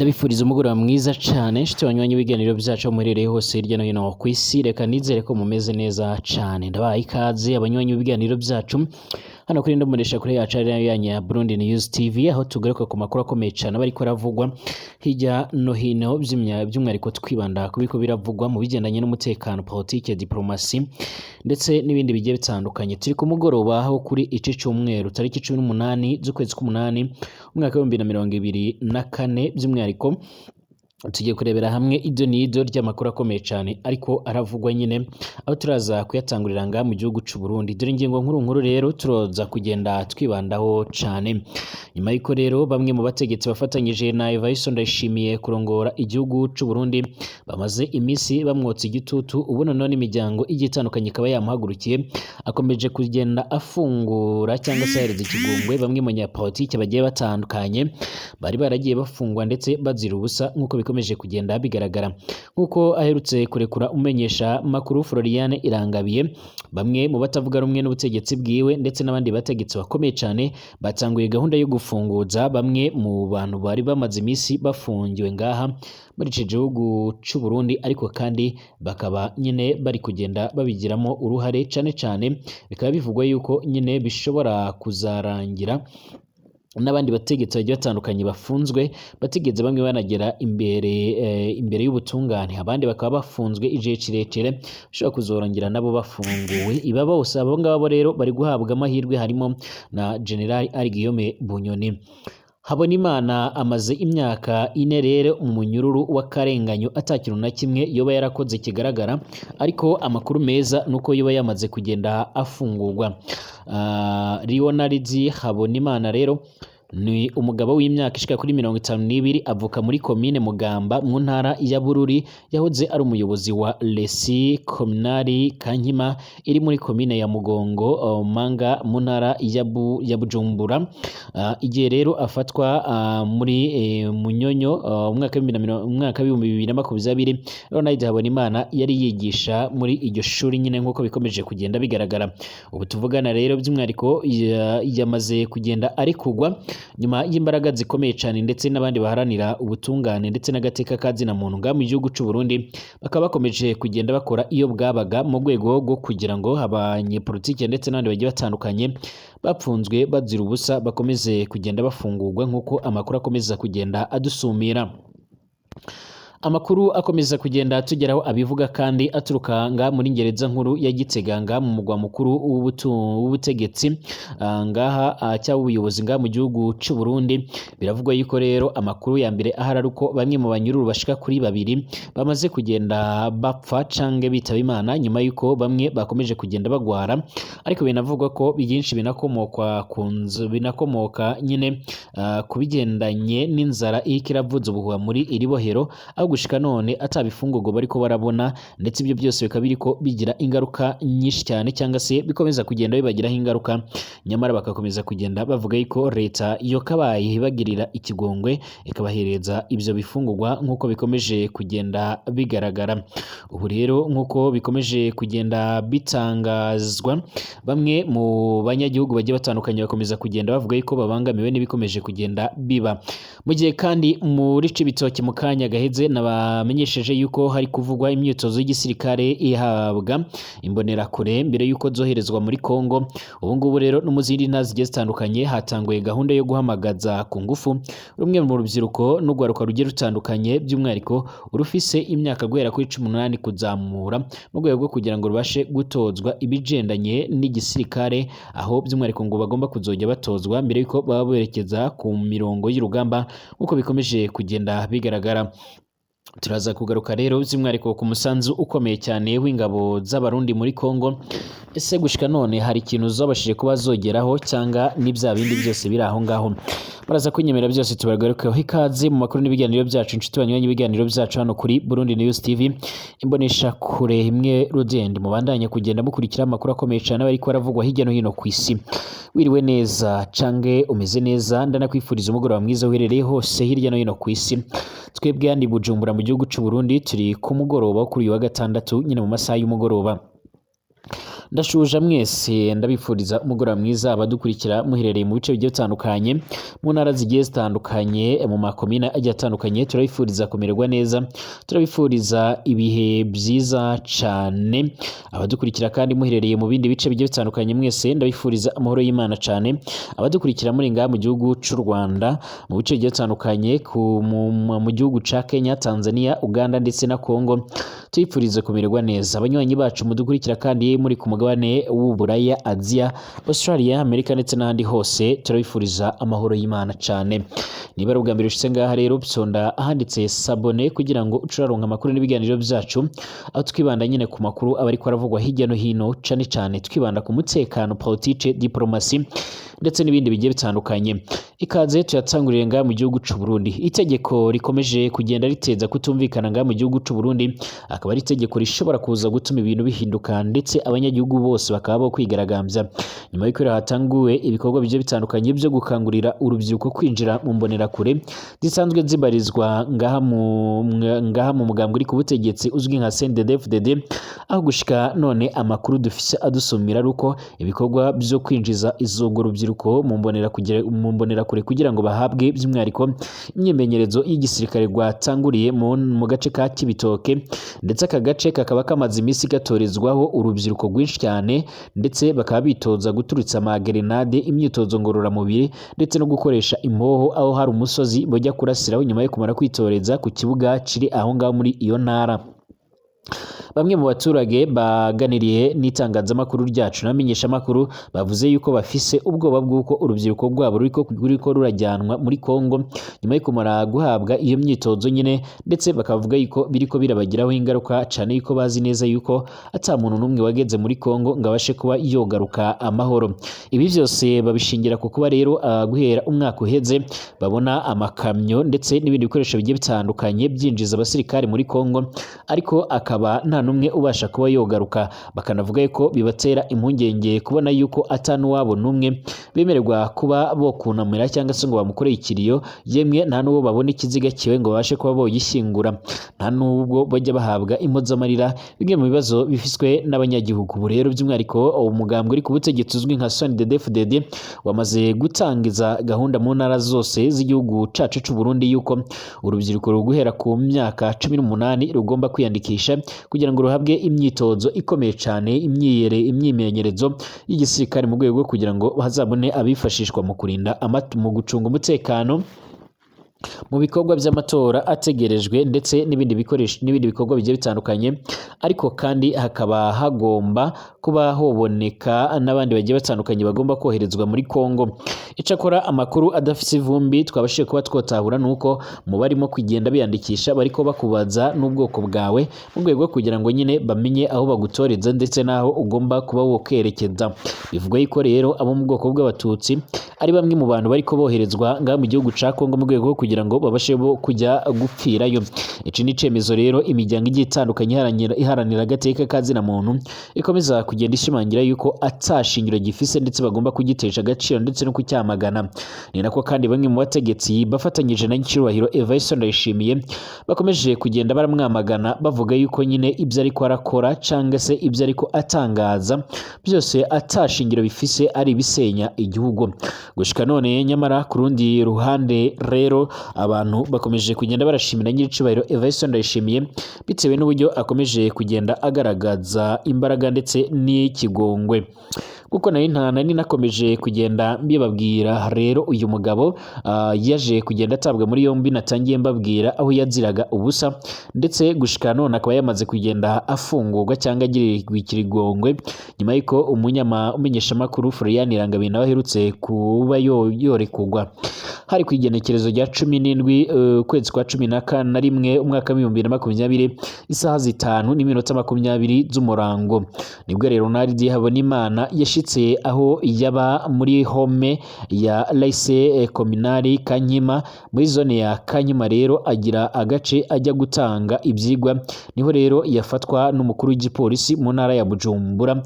ndabifuriza umugoroba mwiza cyane nshuti banywanyi ibiganiro byacu muherereye hose hirya no hino ku isi, reka nizere ko mumeze neza cyane. Ndabaha ikaze abanywanyi b'ibiganiro byacu hano kuri Ndomuresha kure yacu ari yanyu ya Burundi News TV, aho tugaruka ku makuru akomeye cyane abariko aravugwa hirya no hino by'umwihariko twibanda ku biko biravugwa mu bigendanye n'umutekano, politike, diplomasi ndetse n'ibindi bigiye bitandukanye. Turi ku mugoroba aho kuri iki cyumweru tariki 18 z'ukwezi k'umunani umwaka wa 2024 by'umwihariko tugiye kurebera hamwe ibyo nido ry'amakuru akomeye cyane ariko aravugwa nyine, aho turaza kuyatangurira nga mu gihugu cy'u Burundi. Dore ingingo nkuru rero turoza kugenda twibandaho cyane. Nyuma y'iko rero bamwe mu bategetsi bafatanyije na Evariste Ndayishimiye kurongora igihugu cy'u Burundi bamaze iminsi bamwotsa igitutu, ubu none imiryango igitandukanye ikaba yamuhagurukiye, akomeje kugenda afungura cyangwa se ahereza ikigongwe bamwe mu nyapolitike bagiye batandukanye bari baragiye bafungwa ndetse bazira ubusa, nk'uko bikomeje kugenda bigaragara. Nk'uko aherutse kurekura umenyesha makuru Floriane Irangabiye, bamwe mu batavuga rumwe n'ubutegetsi bwiwe ndetse n'abandi bategetsi bakomeye cyane batanguye gahunda yo gufunguza bamwe mu bantu bari bamaze iminsi bafungiwe ngaha muri iki gihugu cy'u Burundi, ariko kandi bakaba nyine bari kugenda babigiramo uruhare cyane cyane, bikaba bivugwa yuko nyine bishobora kuzarangira n'abandi bategetsi bagiye batandukanye bafunzwe batigeze bamwe banagera imbere y'ubutungane, abandi bakaba bafunzwe igihe kirekire bishobora kuzorangira nabo bafunguwe. Iba bose abo ngabo rero bari guhabwa amahirwe, harimo na General Ali Guillaume Bunyoni. Habonimana amaze imyaka 4 rero umunyururu w'akarenganyo atakintu na kimwe yoba yarakoze kigaragara, ariko amakuru meza nuko yoba yamaze kugenda afungurwa. Leonard Habonimana rero ni umugabo w'imyaka ishika kuri 52, avuka muri komine Mugamba mu ntara ya Bururi, yahoze ari umuyobozi wa Lesi Kominari Kankima iri muri komine ya Mugongo Manga mu ntara ya Bujumbura. Igihe rero afatwa muri Munyonyo umwaka wa 2020, Ronald Habonimana yari yigisha muri iryo shuri nyine, nk'uko bikomeje kugenda bigaragara. Ubu tuvugana rero by'umwihariko yamaze kugenda ari kugwa nyuma y'imbaraga zikomeye cyane, ndetse n'abandi baharanira ubutungane ndetse n'agateka kazina muntu nga mu gihugu cy'u Burundi bakaba bakomeje kugenda bakora iyo bwabaga mu rwego rwo kugira ngo abanyepolitike ndetse n'abandi bagiye batandukanye bapfunzwe bazira ubusa bakomeze kugenda bafungurwa, nk'uko amakuru akomeza kugenda adusumira. Amakuru akomeza kugenda tugeraho abivuga kandi aturuka nga muri ngereza nkuru ya Gitega nga mu mugwa mukuru w'ubutegetsi ngaha cyangwa ubuyobozi nga mu gihugu cy'u Burundi. Biravugwa yuko rero amakuru ya mbere ahari uko bamwe mu banyururu bashika kuri 2 bamaze kugenda bapfa canke bitaba Imana, nyuma yuko bamwe bakomeje kugenda bagwara, ariko binavugwa ko byinshi binakomoka nyine kubigendanye n'inzara ikiravuza ubuhuha muri iri bohero, gushika none atabifungurwa bariko barabona, ndetse ibyo byose bikaba biriko bigira ingaruka nyinshi cyane, cyangwa se bikomeza kugenda bibagiraho ingaruka. Nyamara bakakomeza kugenda bavuga yuko leta yo kabaye ibagirira ikigongwe ikabahereza ibyo bifungurwa, nk'uko bikomeje kugenda bigaragara. Ubu rero nk'uko bikomeje kugenda bitangazwa, bamwe mu banyagihugu bagiye batandukanye bakomeza kugenda bavuga yuko babangamiwe n'ibikomeje kugenda biba. Mu gihe kandi muri Cibitoke mu kanya gaheze nabamenyesheje yuko hari kuvugwa imyitozo y'igisirikare ihabwa imbonerakure mbere yuko zoherezwa muri Kongo. Ubu ngubu rero no mu zindi ntara zigiye zitandukanye hatanguye gahunda yo guhamagaza ku ngufu rumwe mu rubyiruko n'ugwaruka rugiye rutandukanye, by'umwihariko urufise imyaka guhera kuri 18 kuzamura, mu rwego rwo kugira ngo rubashe gutozwa ibigendanye n'igisirikare, aho by'umwihariko ngo bagomba kuzojya batozwa mbere yuko baba berekeza ku mirongo y'urugamba, nk'uko bikomeje kugenda bigaragara. Turaza kugaruka rero by'umwihariko ku musanzu ukomeye cyane w'ingabo z'abarundi muri Kongo. Ese gushika none hari ikintu zabashije kuba zogeraho cyangwa n'ibya bindi byose biri aho ngaho? Muraza kwinyemera byose tubagarukeho. Ikaze mu makuru n'ibiganiro byacu, inshuti banywanyi ibiganiro byacu hano kuri Burundi News TV, imbonesha kure imwe rugende mubandanye kugenda mukurikira amakuru akomeye cyane bari ko aravugwa hirya no hino ku isi. Wiriwe neza cange umeze neza, ndanakwifuriza umugoroba mwiza uherereye hose hirya no hino ku isi. Twebwe handi Bujumbura mu gihugu cy'u Burundi turi ku mugoroba kuri uyu wa gatandatu nyine mu masaha y'umugoroba. Ndashuja mwese ndabifuriza umugoroba mwiza abadukurikira muherereye mu bice bigiye bitandukanye mu ntara zigiye zitandukanye mu makomine agiye atandukanye, turabifuriza kumererwa neza, turabifuriza ibihe byiza cyane. Abadukurikira kandi muherereye mu bindi bice bigiye bitandukanye mwese ndabifuriza amahoro y'Imana cyane. Abadukurikira muri ngaha mu gihugu cy'u Rwanda mu bice bigiye bitandukanye mu gihugu ca Kenya, Tanzania, Uganda ndetse na Congo, tuyifuriza kumererwa neza. Abanywanyi bacu mudukurikira kandi muri ku mugabane w'Uburaya, Aziya, Australia, Amerika ndetse n'ahandi hose, turabifuriza amahoro y'Imana cyane. Niba ari ubwa mbere ushitse ngaha rero bisonda ahanditse sabone kugira ngo ucuraronka amakuru n'ibiganiro byacu, aho twibanda nyine ku makuru aba ariko aravugwa hirya no hino, cyane cyane twibanda ku mutekano, politike, diplomasi ndetse n'ibindi bigiye bitandukanye. Ikaze tuyatangurire ngaha mu gihugu cy'u Burundi. Itegeko rikomeje kugenda riteza kutumvikana ngaha mu gihugu cy'u Burundi, akaba ari itegeko rishobora kuza gutuma ibintu bihinduka ndetse abanyagihugu bose bakaba bo kwigaragambya nyuma y'uko hatanguwe ibikorwa bigiye bitandukanye byo gukangurira urubyiruko kwinjira mu mbonerakure zisanzwe zibarizwa ngaha mu mugambwe uri ku butegetsi uzwi nka CNDD-FDD, aho gushika none amakuru dufise adusumira ruko ibikorwa byo kwinjiza izogo rubyiruko mu mbonerakure kugira ngo bahabwe by'umwihariko imyimenyerezo y'igisirikare rwatanguriye mu gace ka Kibitoke, ndetse aka gace kakaba kamaze iminsi gatorezwaho urubyiruko rwinshi cyane, ndetse bakaba bitoza guturutsa amagerenade, imyitozo ngororamubiri ndetse no gukoresha impoho, aho hari umusozi bajya kurasiraho nyuma yo kumara kwitoreza ku kibuga kiri aho ngaho muri iyo ntara. Bamwe mu baturage baganiriye n'itangazamakuru ryacu n'amenyeshamakuru bavuze yuko bafise ubwoba bw'uko urubyiruko rwabo ruriko rurajyanwa muri Kongo nyuma yo kumara guhabwa iyo myitozo nyine, ndetse bakavuga yuko biriko birabagiraho ingaruka cyane, yuko bazi neza yuko ata muntu n'umwe wageze muri Kongo ngo abashe kuba yogaruka amahoro. Ibi byose babishingira ku kuba rero guhera umwaka uheze babona amakamyo ndetse n'ibindi bikoresho bigiye bitandukanye byinjiza abasirikare muri Kongo, ariko akaba nta numwe ubasha kuba yogaruka. Bakanavuga yuko bibatera impungenge kubona yuko atanuwabo numwe bemererwa kuba bokunamira cyangwa se ngo bamukoreye ikiriyo, yemwe nta n'uwo babona ikiziga kiwe ngo babashe kuba boyishyingura, nta n'ubwo bajya bahabwa impozamarira, bimwe mu bibazo bifiswe n'abanyagihugu. Ubu rero by'umwihariko umugambwe uri ku butegetsi uzwi nka CNDD-FDD wamaze gutangiza gahunda mu ntara zose z'igihugu cacu cy'u Burundi yuko urubyiruko ruguhera ku myaka 18 rugomba kwiyandikisha kugira ngo ruhabwe imyitozo ikomeye cyane, imyimenyerezo y'igisirikare mu rwego kugira ngo hazabone abifashishwa mu kurinda mu gucunga umutekano mu bikorwa by'amatora ategerejwe, ndetse n'ibindi bikorwa bigiye bitandukanye. Ariko kandi hakaba hagomba kuba hoboneka n'abandi bagiye batandukanye bagomba koherezwa muri Kongo. Icakora amakuru adafise ivumbi twabashije kuba twotahura nuko mu barimo kugenda biyandikisha bariko bakubaza n'ubwoko bwawe mu rwego kugira ngo nyine bamenye aho bagutoreza ndetse naho ugomba kuba wokerekeza. Bivugwa yuko rero abo mu bwoko bw'abatutsi ari bamwe mu bantu bariko boherezwa ngaha mu gihugu ca Kongo mu rwego kugira ngo babashe kujya gupfirayo. Ici ni cemezo rero imiryango igiye itandukanye iharanira agateka kazina muntu ikomeza kugenda ishimangira yuko atashingiro gifise, ndetse bagomba kugitesha agaciro ndetse no kucyamagana. Ni nako kandi bamwe mu bategetsi bafatanyije na Nyirubahiro Evariste Ndayishimiye bakomeje kugenda baramwamagana bavuga yuko nyine ibyo ariko arakora cyangwa se ibyo ariko atangaza byose atashingiro bifise ari ibisenya igihugu. Gushika none nyamara ku rundi ruhande rero abantu bakomeje kugenda barashimira Nyiricubahiro Evariste Ndayishimiye bitewe n'uburyo akomeje kugenda agaragaza imbaraga ndetse n'ikigongwe. Kuko nari nakomeje kugenda mbibabwira rero uyu mugabo yaje kugenda atabwa muri yombi, natangiye mbabwira aho yaziraga ubusa, ndetse gushika none akaba yamaze kugenda afungurwa cyangwa agirirwa ikirigongwe nyuma y'uko umenyeshamakuru Florian Irangabintu aherutse kuba yorekugwa. Hari ku igenekerezo rya 17 ukwezi kwa 11 umwaka wa 2020 isaha 5:20 z'umurango nibwo rero Ronald Habonimana yashitse aho yaba muri home ya Lycée Communale Kanyima muri zone ya Kanyima, rero agira agace ajya gutanga ibyigwa. Niho rero yafatwa n'umukuru w'igipolisi mu ntara ya Bujumbura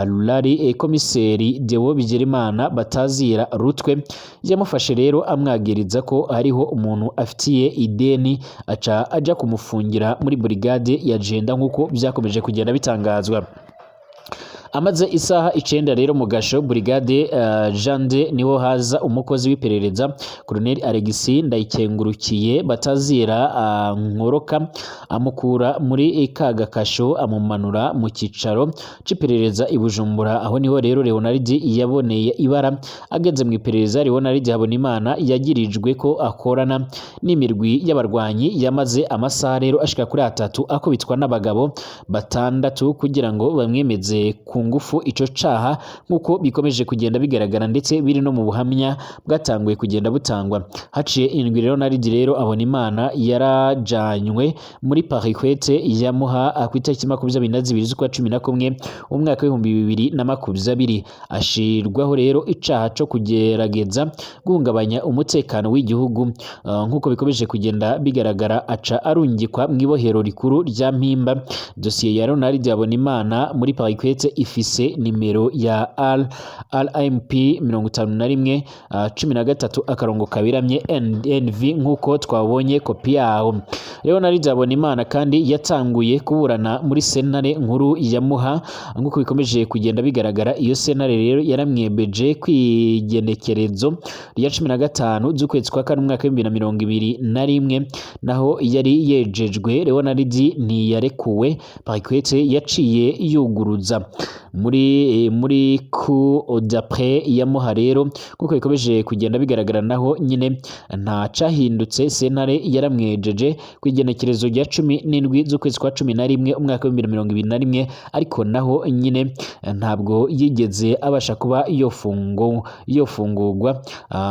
Rurari komiseri Deo Bigirimana Batazira Rutwe yamufashe rero amwagiriza ko hariho umuntu afitiye ideni aca ajya kumufungira muri brigade ya Jenda nk'uko byakomeje kugenda bitangazwa. amaze isaha 9 rero mu gasho brigade Jande niho haza umukozi w'iperereza Colonel Alexis Ndayikengurukiye batazira nkoroka amukura muri kaga kasho amumanura mu cicaro c'iperereza i Bujumbura. Aho niho rero Leonard yaboneye ibara ageze mu iperereza. Leonard Habonimana yagirijwe ko akorana n'imirwi y'abarwanyi yamaze amasaha rero ashika kuri 3 akubitwa n'abagabo batandatu kugira ngo bamwemeze ku ngufu ico caha nkuko bikomeje kugenda bigaragara ndetse biri no mu buhamya bwatanguye kugenda butangwa. Haciye indwi rero Leonard rero Habonimana yarajanywe muri Parikwete yamuha kw'itariki 22 z'ukwa 11 umwaka wa 2020 ashirwaho rero icaha co kugerageza guhungabanya umutekano w'igihugu nkuko bikomeje kugenda bigaragara. Aca arungikwa mwibohero rikuru rya Mpimba. Dosiye ya Leonard Habonimana muri Parikwete ifise nimero ya RMP 51 13 akarongo kabiramye NV nkuko twabonye kopi yaho. Leonard Habonimana kandi yatanguye kuburana muri sentare nkuru ya Muha nkuko bikomeje kugenda bigaragara. Iyo sentare rero yaramwebeje kwigenekerezo rya 15 z'ukwezi kwa 4 umwaka wa 2021 naho yari yejejwe. Leonard ntiyarekuwe. Parikwete yaciye yuguruza muri ku d'après ya Muha rero kuko bikomeje kugenda bigaragara naho nyine nta cahindutse. Sentare yaramwejeje kwigenekerezo rya 17 z'ukwezi kwa 11 umwaka wa 2021 ariko naho nyine ntabwo yigeze abasha kuba yofungurwa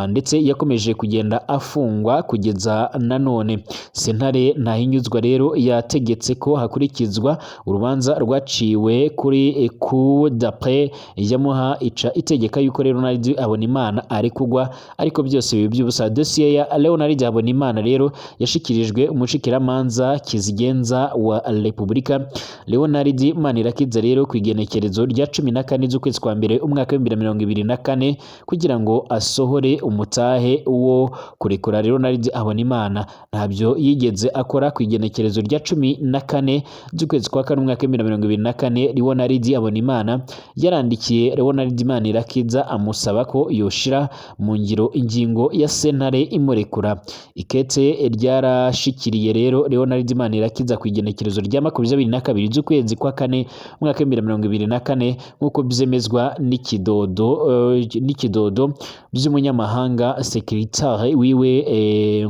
ndetse yakomeje kugenda afungwa kugeza nanone. Sentare ntahinyuzwa rero yategetse ko hakurikizwa urubanza rwaciwe kuri ku d'après ya Muha ica itegeka yuko rero Leonard Habonimana ari kugwa ariko byose bibi by'ubusa. Dossier ya Leonard Habonimana rero yashikirijwe umushikiramanza kizigenza wa Republika Leonard Manirakiza rero kwigenekerezo rya 14 z'ukwezi kwa mbere umwaka wa 2024 kugira ngo asohore umutahe wo kurekura Leonard Habonimana. Ntabyo yigeze akora kwigenekerezo rya 14 z'ukwezi kwa 4 umwaka wa 2024. Leonard Habonimana yarandikiye Leonard Manirakiza amusaba ko yoshira mu ngiro ingingo ya sentare imurekura. Ikete ryarashikiriye rero Leonard Manirakiza kwigenekerezo rya 22 z'ukwezi kwa 4 umwaka wa 2024 nkuko byemezwa n'ikidodo by'umunyamahanga secretary wiwe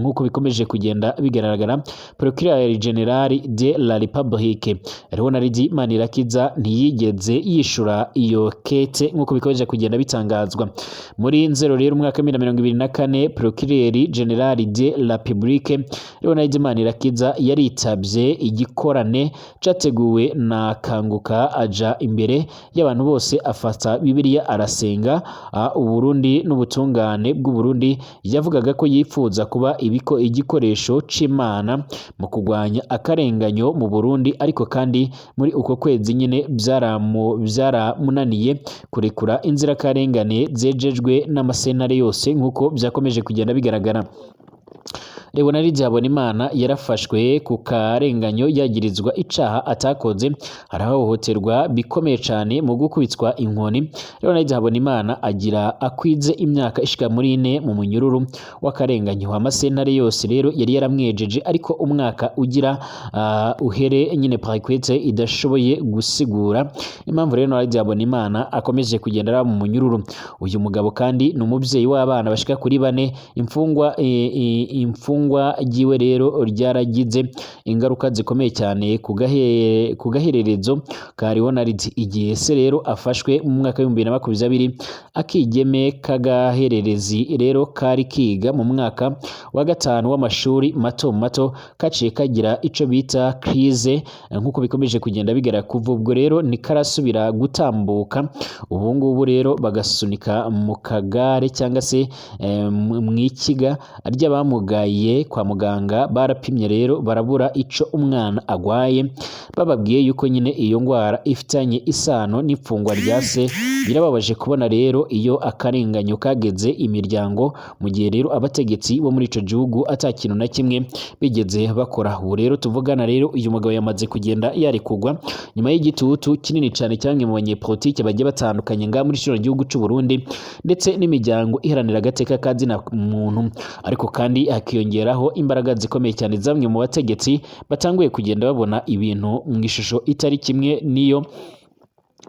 nkuko bikomeje kugenda bigaragara Procureur General de la République. Leonard Manirakiza ntiyigeze yishura iyo kete nkuko bikomeje kugenda bitangazwa. Muri nzero rero umwaka wa 2024 Procureur General de la République Leonard Manirakiza yaritabye igikorane categuwe na Kanguka aja imbere y'abantu bose afata Bibiliya arasenga Uburundi n'ubutungane bw'u Burundi. Yavugaga ko yifuza kuba igikoresho c'Imana mu kugwanya akarenganyo mu Burundi ariko kandi muri uko kwezi nyine byaramunaniye kurekura inzirakarengane zejejwe n'amasenare yose nkuko byakomeje kugenda bigaragara. Leonard Habonimana yarafashwe ku karenganyo yagirizwa icaha atakoze arahohoterwa bikomeye cyane mu gukubitswa inkoni. Leonard Habonimana agira akwize imyaka ishika muri 4 mu munyururu w'akarenganyo. Amasentare yose rero yari yaramwejeje ariko umwaka ugira uhere nyine Parikwete idashoboye gusigura impamvu rero Leonard Habonimana akomeje kugendera mu munyururu. Uyu mugabo kandi ni umubyeyi w'abana bashika kuri 4. Imfungwa giwe rero ryaragize ingaruka zikomeye cyane ku gahererezo ka Leonard. Igihe se rero afashwe mu mwaka wa 2022 akigeme kagahererezi rero kari kiga mu mwaka wa 5 w'amashuri mato kaciye kagira ico bita crise nkuko bikomeje kugenda bigera. Kuva ubwo rero ni karasubira gutambuka. Ubu ngubu rero bagasunika mu kagare cyangwa se mwikiga ry'abamugaye bamujanye kwa muganga barapimye rero barabura ico umwana agwaye, bababwiye yuko nyine iyo ngwara ifitanye isano n'ipfungwa rya se. Birababaje kubona rero iyo akarenganyo kageze imiryango, mu gihe rero abategetsi bo muri ico gihugu ata kintu na kimwe bigeze bakora. Ubu rero tuvugana rero uyu mugabo yamaze kugenda yarekugwa nyuma y'igitutu kinini cyane cyane mu banyepolitike bagiye batandukanye nga muri kino gihugu cy'u Burundi, ndetse n'imiryango iharanira agateka ka zina muntu. Ariko kandi hakiyongeraho imbaraga zikomeye cyane zamwe mu bategetsi batanguye kugenda babona ibintu mu ishusho itari kimwe niyo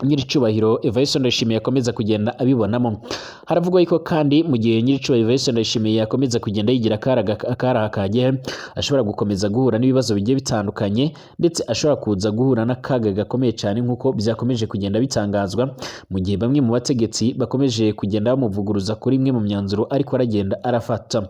Nyiricubahiro Evariste Ndayishimiye yakomeza kugenda abibonamo. Haravugwa yuko kandi mu gihe Nyiricubahiro Evariste Ndayishimiye yakomeza kugenda yigira akaraha kagiye, ashobora gukomeza guhura n'ibibazo bigiye bitandukanye, ndetse ashobora kuza guhura n'akaga gakomeye cyane nk'uko byakomeje kugenda bitangazwa, mu gihe bamwe mu bategetsi bakomeje kugenda bamuvuguruza kuri imwe mu myanzuro ariko aragenda arafata.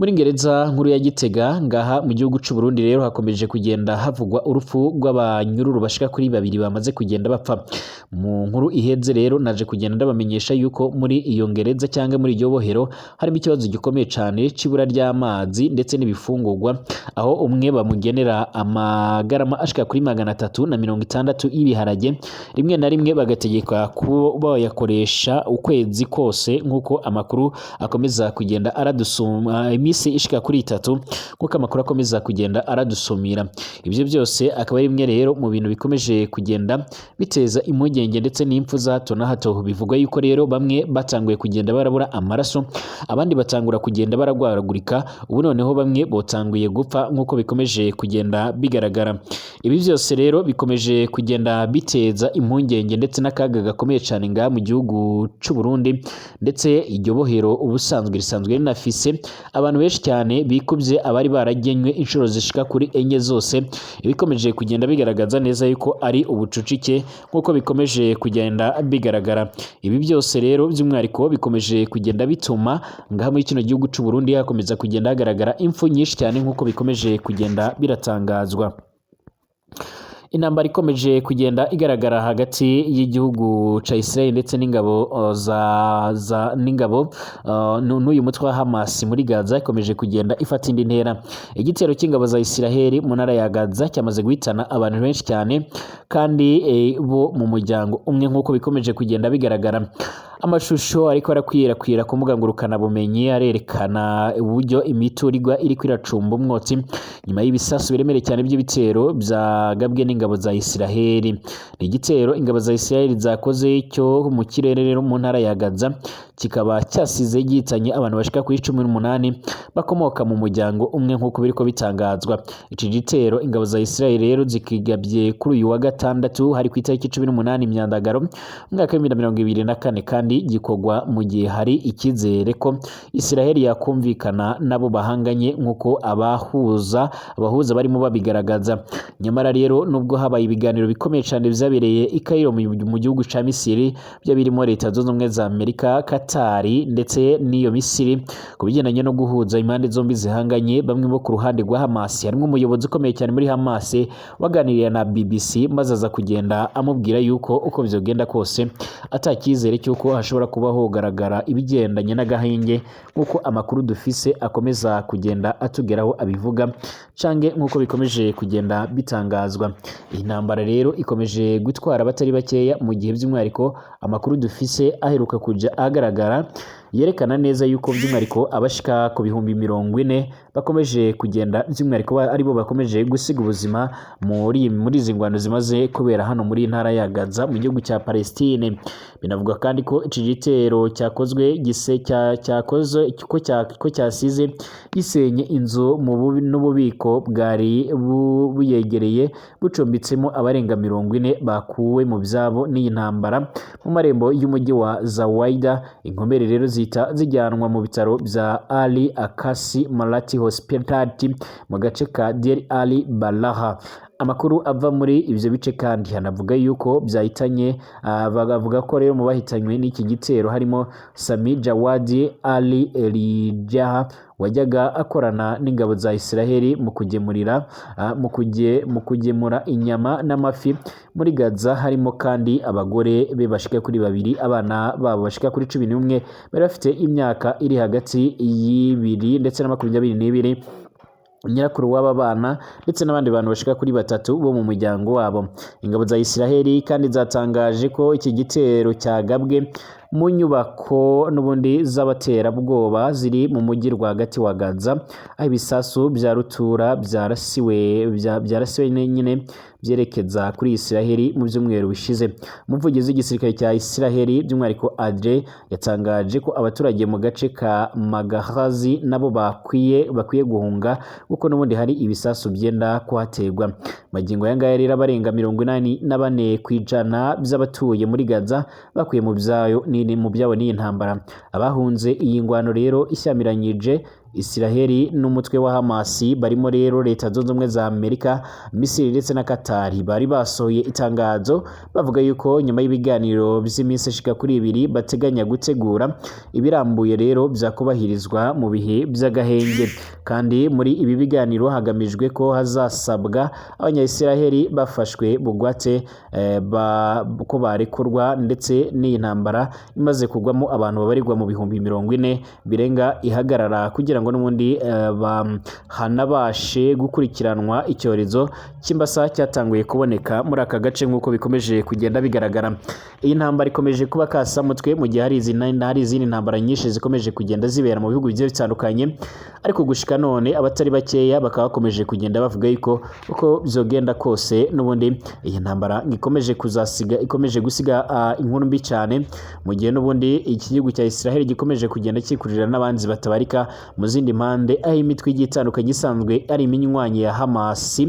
Muri gereza nkuru ya Gitega ngaha mu gihugu cy'u Burundi rero hakomeje kugenda havugwa urupfu rw'abanyururu bashika kuri 2 bamaze kugenda bapfa. Mu nkuru iheze rero naje kugenda ndabamenyesha yuko muri iyo gereza cyangwa muri iryo bohero harimo ikibazo gikomeye cyane c'ibura ry'amazi ndetse n'ibifungurwa, aho umwe bamugenera amagarama ashika kuri 360 y'ibiharage, rimwe na rimwe bagategeka kuba yakoresha ukwezi kose, nk'uko amakuru akomeza kugenda aradusuma imisi ishika kuri 3, nk'uko amakuru akomeza kugenda aradusumira. Ibyo byose akaba ari bimwe rero mu bintu bikomeje kugenda biteza impungenge ndetse n'impfu za hato na hato. Bivugwa yuko rero bamwe batanguye kugenda barabura amaraso, abandi batangura kugenda baragwaragurika, ubu noneho bamwe botanguye gupfa nk'uko bikomeje kugenda bigaragara. Ibi byose rero bikomeje kugenda biteza impungenge ndetse n'akaga gakomeye cyane ngaha mu gihugu cy'u Burundi, ndetse iryo bohero ubusanzwe risanzwe rinafise abantu benshi cyane bikubye abari baragenywe inshuro zishika kuri 4 zose. Ibikomeje kugenda bigaragaza neza yuko ari ubucucike nk'uko bikomeje kugenda bigaragara. Ibi byose rero by'umwihariko bikomeje kugenda bituma ngaha muri kino gihugu cy'u Burundi hakomeza kugenda hagaragara impfu nyinshi cyane nk'uko bikomeje kugenda biratangazwa. Intambara ikomeje kugenda igaragara hagati y'igihugu ca Israel ndetse n'ingabo n'uyu mutwe wa Hamas muri Gaza ikomeje kugenda ifata indi ntera. Igitero cy'ingabo za Israel mu ntara ya Gaza cyamaze guhitana abantu benshi cyane kandi bo mu muryango umwe nk'uko bikomeje kugenda bigaragara. Amashusho ariko arakwirakwira ku mbuga ngurukanabumenyi arerekana uburyo imiturirwa iri kwiracumba umwotsi nyuma y'ibisasu biremereye cyane by'ibitero byagabwe n'ingabo za Israel. Ni igitero ingabo za Israel zakoze cyo mu kirere rero mu ntara ya Gaza, kikaba cyasize gihitanye abantu bashika kuri 18 bakomoka mu muryango umwe nk'uko biriko bitangazwa. Iki gitero ingabo za Israel rero zikigabye kuri uyu wa gatandatu hari ku itariki 18 Myandagaro mwaka wa 2024, kandi gikogwa mu gihe hari ikizere ko Israel yakumvikana nabo bahanganye nk'uko abahuza barimo babigaragaza. Nyamara rero nubwo habaye ibiganiro bikomeye cyane byabereye i Cairo mu gihugu ca Misiri, byo birimo Leta Zunze Ubumwe za Amerika, Katari ndetse n'iyo Misiri, ku bigendanye no guhuza impande zombi zihanganye. Bamwe bo ku ruhande rwa Hamas, harimo umuyobozi ukomeye cyane muri Hamas waganiriye na BBC maze aza kugenda amubwira yuko uko bizogenda kose atakizere cyuko hashobora kubaho garagara ibigendanye n'agahinge nk'uko amakuru dufise akomeza kugenda atugeraho abivuga cange nk'uko bikomeje kugenda bitangazwa. Iyi ntambara rero ikomeje gutwara abatari bakeya, mu gihe by'umwihariko amakuru dufise aheruka kuja ahagaragara yerekana neza yuko by'umwihariko abashika ku 40,000 bakomeje kugenda by'umwihariko aribo bakomeje gusiga ubuzima muri izi ngwano zimaze kubera hano muri ntara ya Gaza mu gihugu cya Palestine. Binavuga kandi ko iki gitero cyakozwe ko cyasize gisenye inzu n'ububiko bwari buyegereye bucombitsemo abarenga 40 bakuwe mu byabo n'iyi ntambara mu marembo y'umujyi wa Zawaida. Inkomere rero zijyanwa mu bitaro bya Ali Akasi Malati Hospital mu gace ka Deir Ali Balaha. Amakuru ava muri ivyo bice kandi hanavuga yuko byahitanye bagavuga ko rero mu bahitanywe n'iki gitero harimo Sami Jawadi Ali Elijah wajyaga akorana n'ingabo za Israeli mu kugemurira mu kugemura inyama n'amafi muri Gaza, harimo kandi abagore be bashika kuri babiri, abana babo bashika kuri 11 bari bafite imyaka iri hagati y'2 ndetse na 22, nyirakuru w'aba bana ndetse n'abandi bantu bashika kuri 3 bo mu muryango wabo. Ingabo za Israeli kandi zatangaje ko iki gitero cyagabwe mu nyubako n'ubundi z'abaterabwoba ziri mu mujyi rwagati wa Gaza, aho ibisasu bya rutura byarasiwe nyine byerekeza kuri Israeli mu byumweru bishize. Umuvugizi w'igisirikare cya Israeli by'umwihariko Adre yatangaje ko abaturage mu gace ka Magahazi nabo bakwiye guhunga kuko n'ubundi hari ibisasu byenda kuhaterwa. Magingo yangaya rero abarenga 84% by'abatuye muri Gaza bakuye mu byabo n'iyi ntambara. Abahunze iyi ngwano rero ishyamiranyije Israeli n'umutwe wa Hamasi barimo rero Leta Zunze Ubumwe za Amerika, Misiri ndetse na Qatar bari basohoye itangazo bavuga yuko nyuma y'ibiganiro by'iminsi ishika kuri 2 bateganya gutegura ibirambuye rero byakubahirizwa mu bihe by'agahenge. Kandi muri ibi biganiro hagamijwe ko hazasabwa abanya-Israeli bafashwe bugwate ko barekurwa, ndetse n'iyi ntambara imaze kugwamo abantu babarirwa mu bihumbi 40 birenga ihagarara kugira ngo n'ubundi hanabashe gukurikiranwa icyorezo cy'imbasa cyatanguye kuboneka muri aka gace nk'uko bikomeje kugenda bigaragara. Iyi ntambara ikomeje kuba kasamutwe mu gihe hari izindi ntambara nyinshi zikomeje kugenda zibera mu bihugu bigiye bitandukanye, ariko gushika none abatari bakeya bakaba bakomeje kugenda bavuga yuko uko byogenda kose n'ubundi iyi ntambara ikomeje gusiga inkuru mbi cyane, mu gihe n'ubundi iki gihugu cya Israel gikomeje kugenda kikurira n'abandi batabarika mu zindi mpande, aho imitwe igiye itandukanye isanzwe ari iminywanyi ya Hamasi